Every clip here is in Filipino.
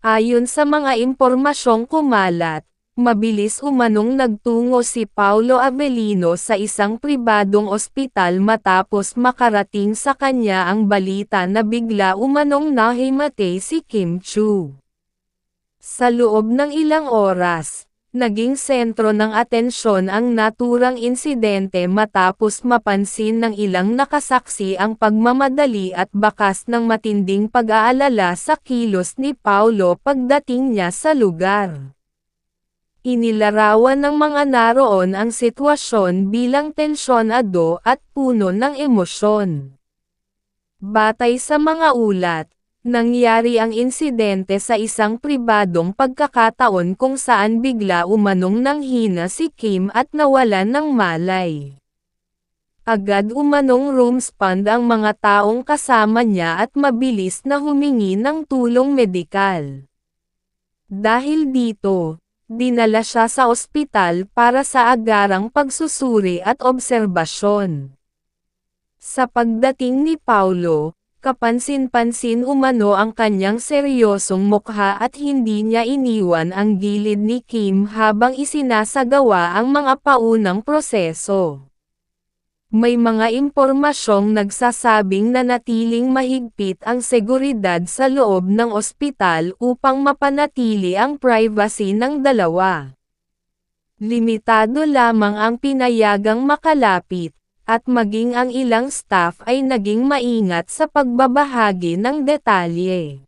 Ayon sa mga impormasyong kumalat, mabilis umanong nagtungo si Paulo Avellino sa isang pribadong ospital matapos makarating sa kanya ang balita na bigla umanong nahimatay si Kim Chiu. Sa loob ng ilang oras, naging sentro ng atensyon ang naturang insidente matapos mapansin ng ilang nakasaksi ang pagmamadali at bakas ng matinding pag-aalala sa kilos ni Paulo pagdating niya sa lugar. Inilarawan ng mga naroon ang sitwasyon bilang tensyonado at puno ng emosyon. Batay sa mga ulat, nangyari ang insidente sa isang pribadong pagkakataon kung saan bigla umanong nanghina si Kim at nawalan ng malay. Agad umanong rumspond ang mga taong kasama niya at mabilis na humingi ng tulong medikal. Dahil dito, dinala siya sa ospital para sa agarang pagsusuri at obserbasyon. Sa pagdating ni Paulo, kapansin-pansin umano ang kanyang seryosong mukha at hindi niya iniwan ang gilid ni Kim habang isinasagawa ang mga paunang proseso. May mga impormasyong nagsasabing nanatiling mahigpit ang seguridad sa loob ng ospital upang mapanatili ang privacy ng dalawa. Limitado lamang ang pinayagang makalapit, at maging ang ilang staff ay naging maingat sa pagbabahagi ng detalye.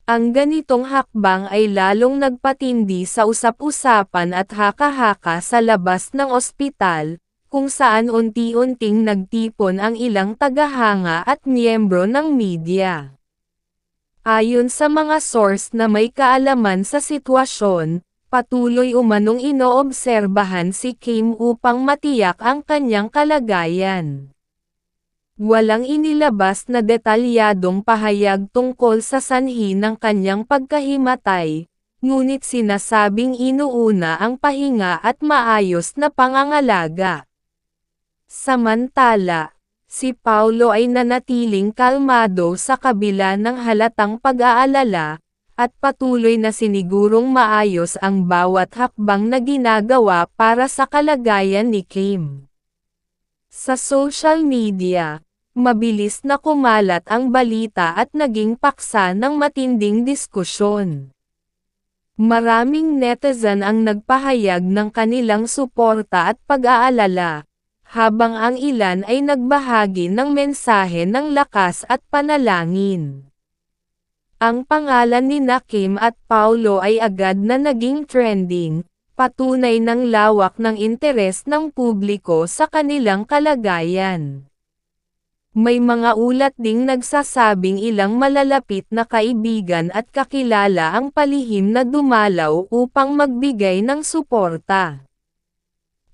Ang ganitong hakbang ay lalong nagpatindi sa usap-usapan at haka-haka sa labas ng ospital, kung saan unti-unting nagtipon ang ilang tagahanga at miyembro ng media. Ayon sa mga source na may kaalaman sa sitwasyon, patuloy umanong inoobserbahan si Kim upang matiyak ang kanyang kalagayan. Walang inilabas na detalyadong pahayag tungkol sa sanhi ng kanyang pagkahimatay, ngunit sinasabing inuuna ang pahinga at maayos na pangangalaga. Samantala, si Paulo ay nanatiling kalmado sa kabila ng halatang pag-aalala, at patuloy na sinigurong maayos ang bawat hakbang na ginagawa para sa kalagayan ni Kim. Sa social media, mabilis na kumalat ang balita at naging paksa ng matinding diskusyon. Maraming netizen ang nagpahayag ng kanilang suporta at pag-aalala, habang ang ilan ay nagbahagi ng mensahe ng lakas at panalangin. Ang pangalan ni Kim at Paulo ay agad na naging trending, patunay ng lawak ng interes ng publiko sa kanilang kalagayan. May mga ulat ding nagsasabing ilang malalapit na kaibigan at kakilala ang palihim na dumalaw upang magbigay ng suporta.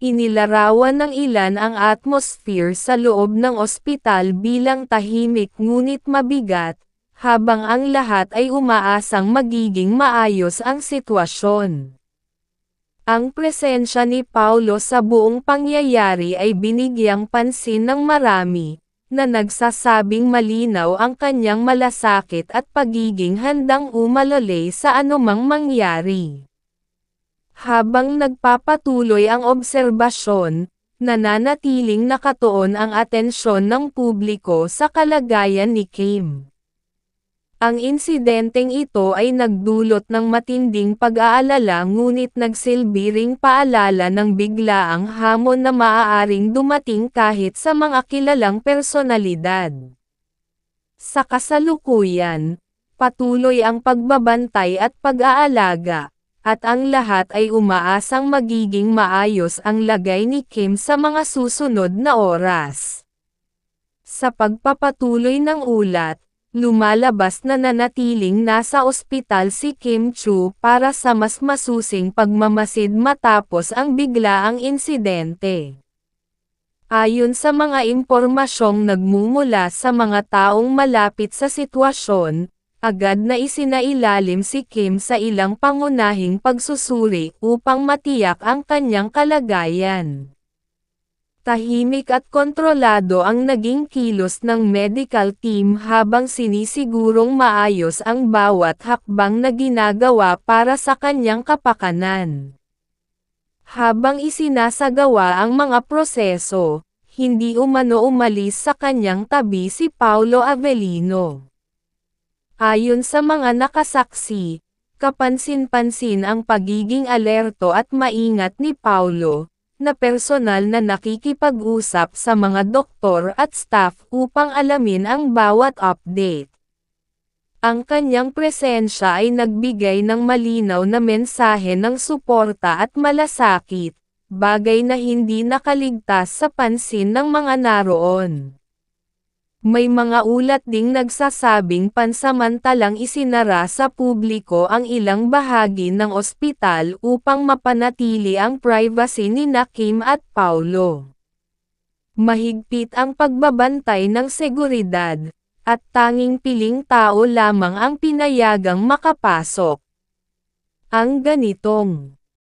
Inilarawan ng ilan ang atmosphere sa loob ng ospital bilang tahimik ngunit mabigat, habang ang lahat ay umaasang magiging maayos ang sitwasyon. Ang presensya ni Paulo sa buong pangyayari ay binigyang pansin ng marami, na nagsasabing malinaw ang kanyang malasakit at pagiging handang umalolay sa anumang mangyari. Habang nagpapatuloy ang obserbasyon, nananatiling nakatuon ang atensyon ng publiko sa kalagayan ni Kim. Ang insidenteng ito ay nagdulot ng matinding pag-aalala ngunit nagsilbi ring paalala ng biglaang hamon na maaaring dumating kahit sa mga kilalang personalidad. Sa kasalukuyan, patuloy ang pagbabantay at pag-aalaga, at ang lahat ay umaasang magiging maayos ang lagay ni Kim sa mga susunod na oras. Sa pagpapatuloy ng ulat, lumalabas na nanatiling nasa ospital si Kim Chiu para sa mas masusing pagmamasid matapos ang biglaang insidente. Ayon sa mga impormasyong nagmumula sa mga taong malapit sa sitwasyon, agad na isinailalim si Kim sa ilang pangunahing pagsusuri upang matiyak ang kanyang kalagayan. Tahimik at kontrolado ang naging kilos ng medical team habang sinisigurong maayos ang bawat hakbang na ginagawa para sa kanyang kapakanan. Habang isinasagawa ang mga proseso, hindi umano umalis sa kanyang tabi si Paulo Avellino. Ayon sa mga nakasaksi, kapansin-pansin ang pagiging alerto at maingat ni Paulo, na personal na nakikipag-usap sa mga doktor at staff upang alamin ang bawat update. Ang kanyang presensya ay nagbigay ng malinaw na mensahe ng suporta at malasakit, bagay na hindi nakaligtas sa pansin ng mga naroon. May mga ulat ding nagsasabing pansamantalang isinara sa publiko ang ilang bahagi ng ospital upang mapanatili ang privacy nina Kim at Paulo. Mahigpit ang pagbabantay ng seguridad, at tanging piling tao lamang ang pinayagang makapasok. Ang ganitong